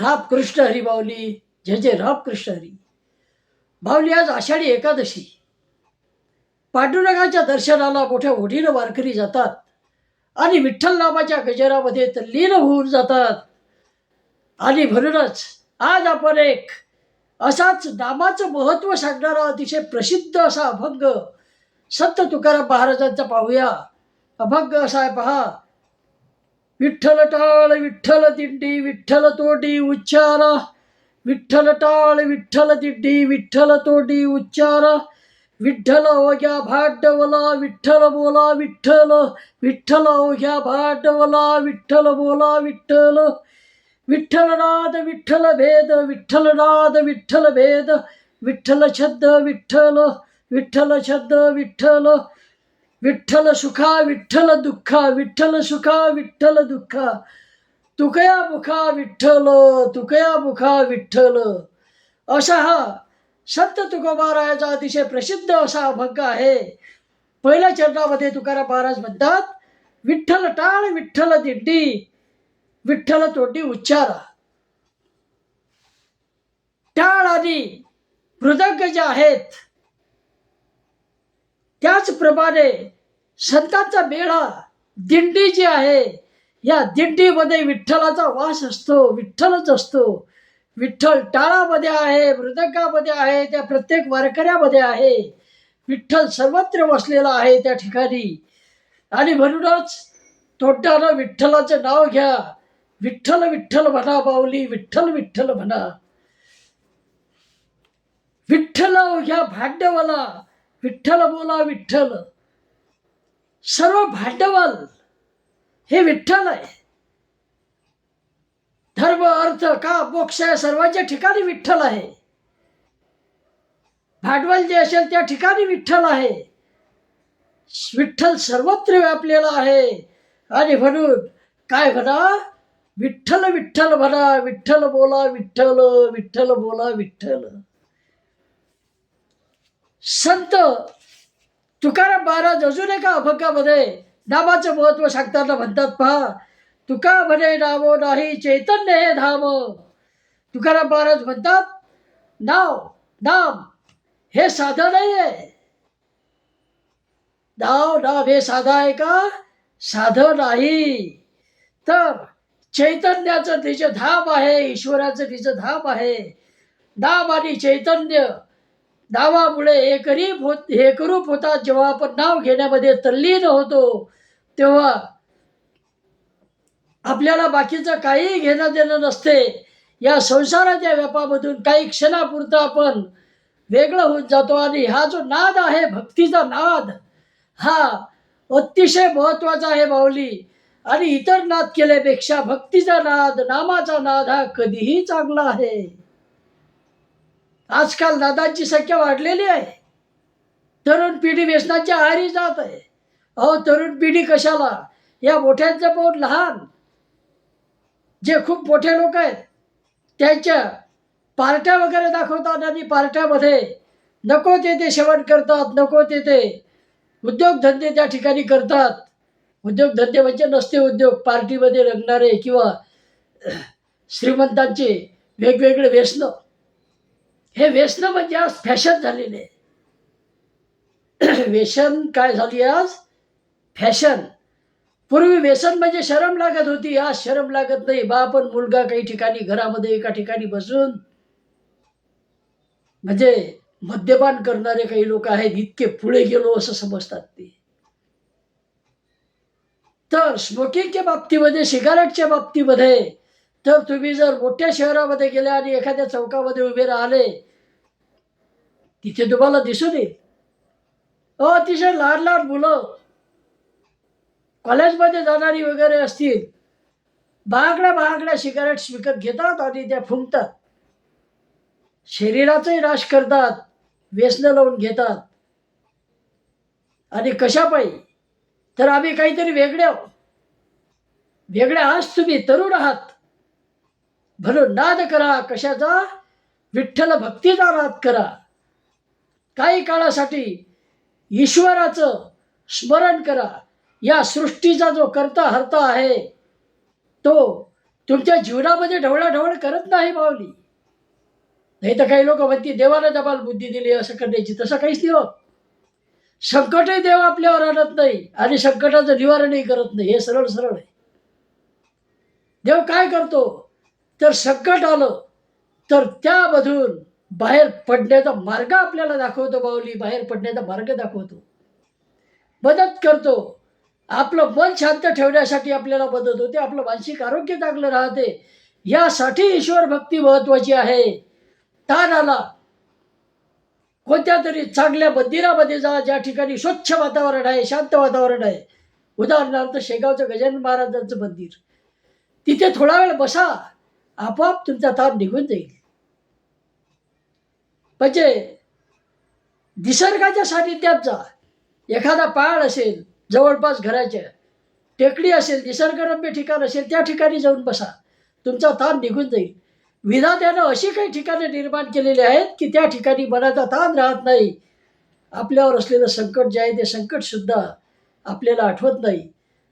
राम कृष्ण हरी बावली, जय जय राम कृष्ण हरी. बावली, आज आषाढी एकादशी. पांडुरंगाच्या दर्शनाला मोठ्या ओढीनं वारकरी जातात आणि विठ्ठल नामाच्या गजरामध्ये तल्लीन होऊन जातात. आणि म्हणूनच आज आपण एक असाच नामाचं महत्त्व सांगणारा अतिशय प्रसिद्ध असा अभंग संत तुकाराम महाराजांचा पाहूया. अभंग असा आहे पहा. विठ्ठल टाळ विठ्ठल दिंडी विठ्ठल तोडी उच्चारा, विठ्ठल टाळ विठ्ठल दिंडी विठ्ठल तोडी उच्चारा, विठ्ठल ओघ्या भांडवला विठ्ठल बोला विठ्ठल, विठ्ठल ओघ्या भांडवला विठ्ठल बोला विठ्ठल, विठ्ठलनाद विठ्ठल भेद विठ्ठलनाद विठ्ठल भेद, विठ्ठल छंद विठ्ठल विठ्ठल छंद विठ्ठल, विठ्ठल सुखा विठ्ठल दुःखा विठ्ठल सुखा विठ्ठल दुःखा, तुकया मुखा विठ्ठल तुकया मुखा विठ्ठल. असा हा संत तुकोबारायाचा अतिशय प्रसिद्ध असा अभंग आहे. पहिल्या चरणामध्ये तुकाराम महाराज म्हणतात, विठ्ठल टाळ विठ्ठल दिंडी विठ्ठल तोंडी उच्चारा. टाळ आणि मृदंग जे आहेत त्याचप्रमाणे संतांचा मेळा दिंडी जी आहे, या दिंडीमध्ये विठ्ठलाचा वास असतो, विठ्ठलच असतो. विठ्ठल टाळामध्ये आहे, मृदंगामध्ये आहे, त्या प्रत्येक वारकऱ्यामध्ये आहे. विठ्ठल सर्वत्र वसलेला आहे त्या ठिकाणी. आणि म्हणूनच तोंडानं विठ्ठलाचं नाव घ्या. विठ्ठल विठ्ठल म्हणा बावली, विठ्ठल विठ्ठल म्हणा. विठ्ठल घ्या भांडवला विठ्ठल बोला विठ्ठल. सर्व भांडवल हे विठ्ठल आहे. धर्म अर्थ का मोक्ष या सर्वांच्या ठिकाणी विठ्ठल आहे. भांडवल जे असेल त्या ठिकाणी विठ्ठल आहे. विठ्ठल सर्वत्र व्यापलेला आहे. आणि म्हणून काय म्हणा, विठ्ठल विठ्ठल म्हणा, विठ्ठल बोला विठ्ठल, विठ्ठल बोला विठ्ठल. संत तुकाराम महाराज अजून एका अभंगामध्ये नामाचं महत्व सांगताना म्हणतात पहा. तुका म्हणे नामो नाही चैतन्य हे धाम. तुकाराम महाराज म्हणतात, नाम हे साधं नाही आहे. नाम हे साधा आहे का? साधं नाही. तर चैतन्याचं तिचं धाम आहे, ईश्वराचं तिचं धाम आहे. नाम आणि चैतन्य नावामुळे एकरूप होतात. जेव्हा आपण नाव घेण्यामध्ये तल्लीन होतो तेव्हा आपल्याला बाकीचं काही घेणं देणं नसते. या संसाराच्या व्यापामधून काही क्षणापुरतं आपण वेगळं होत जातो. आणि हा जो नाद आहे, भक्तीचा नाद, हा अतिशय महत्वाचा आहे बावली. आणि इतर नाद केल्यापेक्षा भक्तीचा नाद, नामाचा नाद हा कधीही चांगला आहे. आजकाल नादांची संख्या वाढलेली आहे. तरुण पिढी व्यसनाच्या आहारी जात आहे. अहो, तरुण पिढी कशाला, या मोठ्यांचं पाहून लहान जे खूप मोठे लोक आहेत त्यांच्या पार्ट्या वगैरे दाखवतात आणि पार्ट्यामध्ये नको ते सेवन करतात, नको ते उद्योगधंदे त्या ठिकाणी करतात. उद्योगधंदे म्हणजे नसते उद्योग, पार्टीमध्ये रंगणारे किंवा श्रीमंतांचे वेगवेगळे व्यसन. हे व्यसन म्हणजे आज फॅशन झालेले. व्यसन काय झाली आज? फॅशन. पूर्वी व्यसन म्हणजे शरम लागत होती, आज शरम लागत नाही. बापन मुलगा काही ठिकाणी घरामध्ये एका ठिकाणी बसून म्हणजे मद्यपान करणारे काही लोक आहेत, इतके पुढे गेलो असं समजतात ते. तर स्मोकिंगच्या बाबतीमध्ये, सिगारेटच्या बाबतीमध्ये तर तुम्ही जर मोठ्या शहरामध्ये गेले आणि एखाद्या चौकामध्ये उभे राहिले, तिथे तुम्हाला दिसून येईल अतिशय लहान लहान मुलं कॉलेजमध्ये जाणारी वगैरे असतील, महागड्या सिगारेट विकत घेतात आणि त्या फुंकतात. शरीराचाही नाश करतात, व्यसन लावून घेतात. आणि कशापायी? तर आम्ही काहीतरी वेगळे आहात. तुम्ही तरुण आहात म्हणून नाद करा. कशाचा? विठ्ठल भक्तीचा नाद करा. काही काळासाठी ईश्वराचं स्मरण करा. या सृष्टीचा जो कर्ता हर्ता आहे तो तुमच्या जीवनामध्ये ढवळाढवळ करत नाही माऊली. नाही तर काही लोक म्हणतील देवाला जबाल बुद्धी दिली असं करण्याची, तसं काहीच नाही होत. संकटही देव आपल्यावर आणत नाही आणि संकटाचं निवारणही करत नाही. हे सरळ सरळ आहे. देव काय करतो, तर संकट आलं तर त्यामधून बाहेर पडण्याचा मार्ग आपल्याला दाखवतो माऊली. बाहेर पडण्याचा मार्ग दाखवतो, मदत करतो. आपलं मन शांत ठेवण्यासाठी आपल्याला मदत होते. आपलं मानसिक आरोग्य चांगलं राहते. यासाठी ईश्वर भक्ती महत्वाची आहे. ताण आला, कोणत्या तरी चांगल्या मंदिरामध्ये जा, ज्या ठिकाणी स्वच्छ वातावरण आहे, शांत वातावरण आहे. उदाहरणार्थ शेगावचं गजानन महाराजांचं मंदिर, तिथे थोडा वेळ बसा, आपोआप तुमचा ताण निघून जाईल. म्हणजे निसर्गाच्या सानिध्यात जा. एखादा पहाड असेल जवळपास घराच्या, टेकडी असेल, निसर्गरम्य ठिकाण असेल, त्या ठिकाणी जाऊन बसा, तुमचा ताण निघून जाईल. विधात्यानं अशी काही ठिकाणे निर्माण केलेली आहेत की त्या ठिकाणी मनाचा ताण राहत नाही. आपल्यावर असलेलं संकट जे आहे ते संकट सुद्धा आपल्याला आठवत नाही.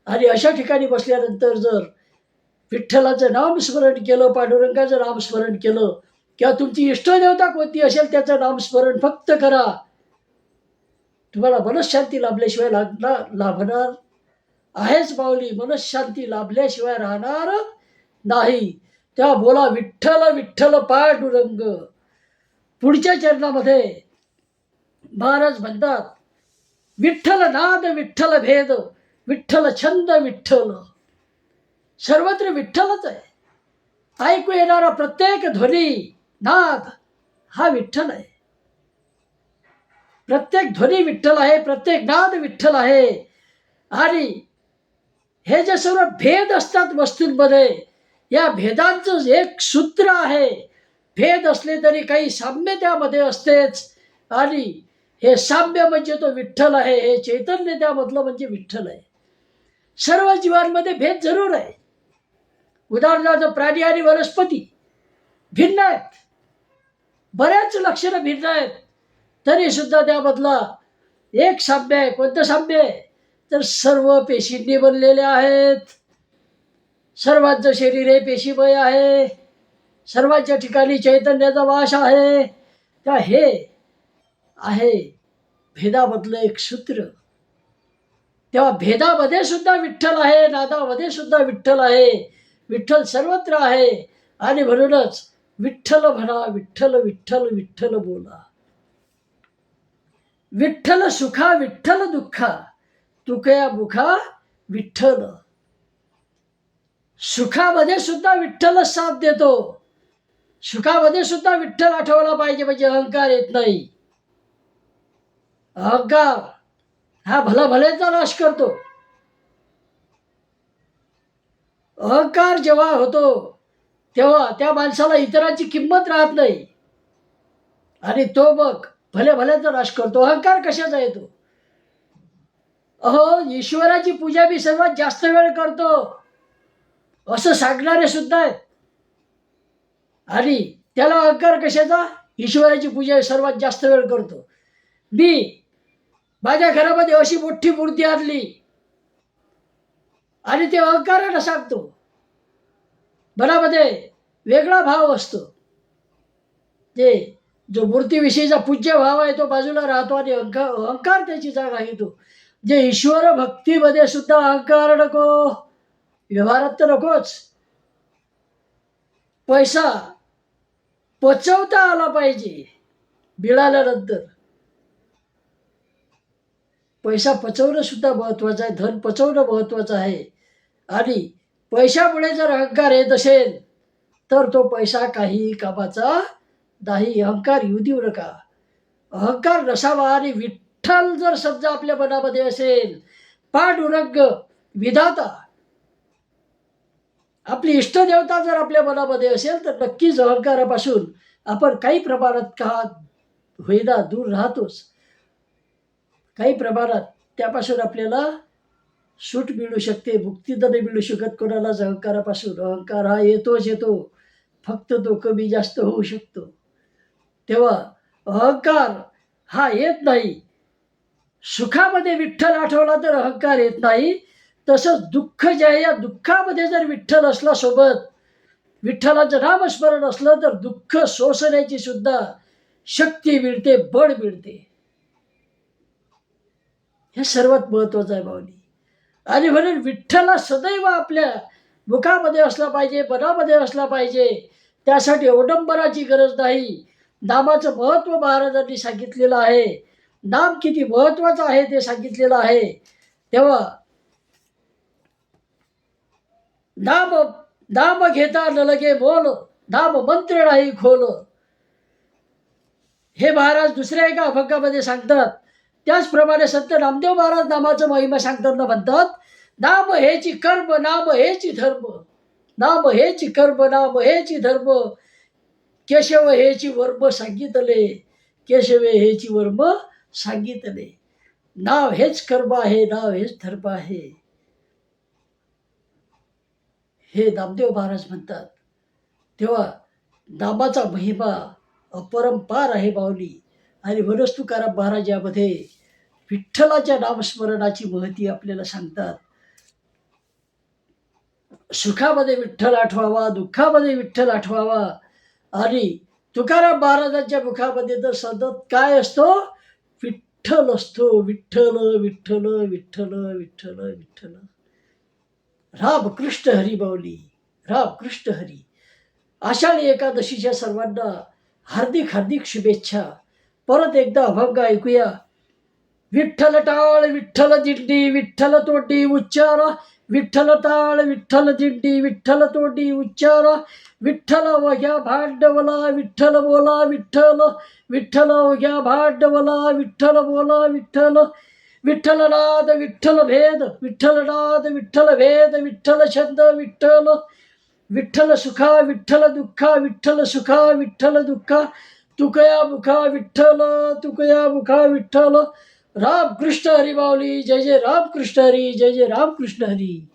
आणि अशा ठिकाणी बसल्यानंतर जर विठ्ठलाचं नामस्मरण केलं, पांडुरंगाचं नामस्मरण केलं, किंवा तुमची इष्टदेवता कोणती असेल त्याचं नामस्मरण फक्त करा, तुम्हाला मनशांती लाभल्याशिवाय लाभणार आहेच माऊली. मनशांती लाभल्याशिवाय राहणार नाही. त्या बोला विठ्ठल विठ्ठल पांडुरंग. पुढच्या चरणामध्ये महाराज म्हणतात, विठ्ठल नाद विठ्ठल भेद, विठ्ठल छंद विठ्ठल. सर्वत्र विठ्ठलच आहे. ऐकू येणारा प्रत्येक ध्वनी नाद हा विठ्ठल आहे. प्रत्येक ध्वनी विठ्ठल आहे, प्रत्येक नाद विठ्ठल आहे. आणि हे जे सर्व भेद असतात वस्तूंमध्ये, या भेदांचं एक सूत्र आहे. भेद असले तरी काही साम्य त्यामध्ये असतेच. आणि हे साम्य म्हणजे तो विठ्ठल आहे. हे चैतन्य त्यामधलं म्हणजे विठ्ठल आहे. सर्व जीवांमध्ये भेद जरूर आहे. उदाहरणार्थ प्राणी आणि वनस्पती भिन्न आहेत, बऱ्याच लक्षणं भिन्न आहेत, तरी सुद्धा त्यामधला एक साम्य आहे. कोणतं साम्य आहे, तर सर्व पेशींनी बनलेले आहेत. सर्वांचं शरीर हे पेशीमय आहे. सर्वांच्या ठिकाणी चैतन्याचा वास आहे. त्या हे आहे भेदामधलं एक सूत्र. तेव्हा भेदामध्ये सुद्धा विठ्ठल आहे, नादामध्ये सुद्धा विठ्ठल आहे. विठ्ठल सर्वत्र आहे. आणि म्हणूनच विठ्ठल म्हणा, विठ्ठल विठ्ठल विठ्ठल बोला. विठ्ठल सुखा विठ्ठल दुःखा, तुकया मुखा विठ्ठल. सुखामध्ये सुद्धा विठ्ठल साथ देतो. सुखामध्ये सुद्धा विठ्ठल आठवला पाहिजे, म्हणजे अहंकार येत नाही. अहंकार हा भल्याचा नाश करतो. अहंकार जेव्हा होतो तेव्हा त्या माणसाला इतरांची किंमत राहत नाही आणि तो मग भल्याचा नाश करतो. अहंकार कशाचा येतो, अहो ईश्वराची पूजा मी सर्वात जास्त वेळ करतो असं सांगणारे सुद्धा आहेत. आणि त्याला अहंकार कशाचा, ईश्वराची पूजा सर्वात जास्त वेळ करतो. मी माझ्या घरामध्ये अशी मोठी मूर्ती आणली आणि ते अहंकारानं सांगतो. मनामध्ये वेगळा भाव असतो. ते जो मूर्तीविषयीचा पूज्य भाव आहे तो बाजूला राहतो आणि अहंकार त्याची जागा घेतो. जे ईश्वर भक्तीमध्ये सुद्धा अहंकार नको, व्यवहारात तर नकोच. पैसा पचवता आला पाहिजे. मिळाल्यानंतर पैसा पचवणं सुद्धा महत्वाचं आहे, धन पचवणं महत्वाचं आहे. आणि पैशामुळे जर अहंकार येत असेल तर तो पैसा काही कामाचा नाही. अहंकार येऊ देऊ नका. अहंकार नसावा. आणि विठ्ठल जर समजा आपल्या मनामध्ये असेल, पांडुरंग विधाता आपली इष्टदेवता जर आपल्या मनामध्ये असेल, तर नक्कीच अहंकारापासून आपण काही प्रमाणात का होईना दूर राहतोच. काही प्रमाणात त्यापासून आपल्याला सूट मिळू शकते. मुक्ती तर नाही मिळू शकत कोणालाच अहंकारापासून. अहंकार हा येतोच येतो, फक्त तो कमी जास्त होऊ शकतो. तेव्हा अहंकार हा येत नाही. सुखामध्ये विठ्ठल आठवला तर अहंकार येत नाही. तसंच दुःख जे आहे, या दुःखामध्ये जर विठ्ठल असला सोबत विठ्ठलाचं नामस्मरण असलं तर दुःख सोसण्याची सुद्धा शक्ती मिळते, बळ मिळते. हे सर्वात महत्वाचं आहे माऊली. आणि म्हणून विठ्ठल सदैव आपल्या मुखामध्ये असला पाहिजे, मनामध्ये असला पाहिजे. त्यासाठी अवडंबनाची गरज नाही. नामाचं महत्त्व महाराजांनी सांगितलेलं आहे. नाम किती महत्वाचं आहे ते सांगितलेलं आहे. तेव्हा नाम नाम घेता न लगे बोल, नाम मंत्र नाही खोल, हे महाराज दुसऱ्या एका अभंगामध्ये सांगतात. त्याचप्रमाणे संत नामदेव महाराज नामाचं महिमा सांगताना म्हणतात, नाम हेची कर्म, नाम हेची धर्म, नाम हेची कर्म, नाम हेची धर्म, केशव हेची वर्म सांगितले, केशव हेची वर्म सांगितले. नाव हेच कर्म आहे, नाव हेच धर्म आहे, हे नामदेव महाराज म्हणतात. तेव्हा नामाचा महिमा अपरंपार आहे माऊली. आणि मनोज तुकाराम महाराज यामध्ये विठ्ठलाच्या नामस्मरणाची महती आपल्याला सांगतात. सुखामध्ये विठ्ठल आठवावा, दुःखामध्ये विठ्ठल आठवावा. आणि तुकाराम महाराजांच्या मुखामध्ये तर सतत काय असतो? विठ्ठल असतो. विठ्ठल विठ्ठल विठ्ठल विठ्ठल विठ्ठल. रामकृष्ण हरी माऊली, रामकृष्ण हरी. आषाढी एकादशीच्या सर्वांना हार्दिक हार्दिक शुभेच्छा. परत एकदा अभंग ऐकूया. विठ्ठल टाळ विठ्ठल दिंडी, विठ्ठल तोंडी उच्चार, विठ्ठल टाळ विठ्ठल दिंडी, विठ्ठल तोंडी उच्चार, विठ्ठल वघ्या भांडवला, विठ्ठल बोला विठ्ठल, विठ्ठल वघ्या भांडवला, विठ्ठल बोला विठ्ठल, विठ्ठल नाद विठ्ठल भेद, विठ्ठल नाद विठ्ठल भेद, विठ्ठल छंद विठ्ठल, विठ्ठल सुखा विठ्ठल दुःखा, विठ्ठल सुखा विठ्ठल दुःखा, तुकया मुखा विठ्ठल, तुकया मुखा विठ्ठल. रामकृष्ण हरी माऊली. जय जय रामकृष्ण हरी, जय जय रामकृष्ण हरी.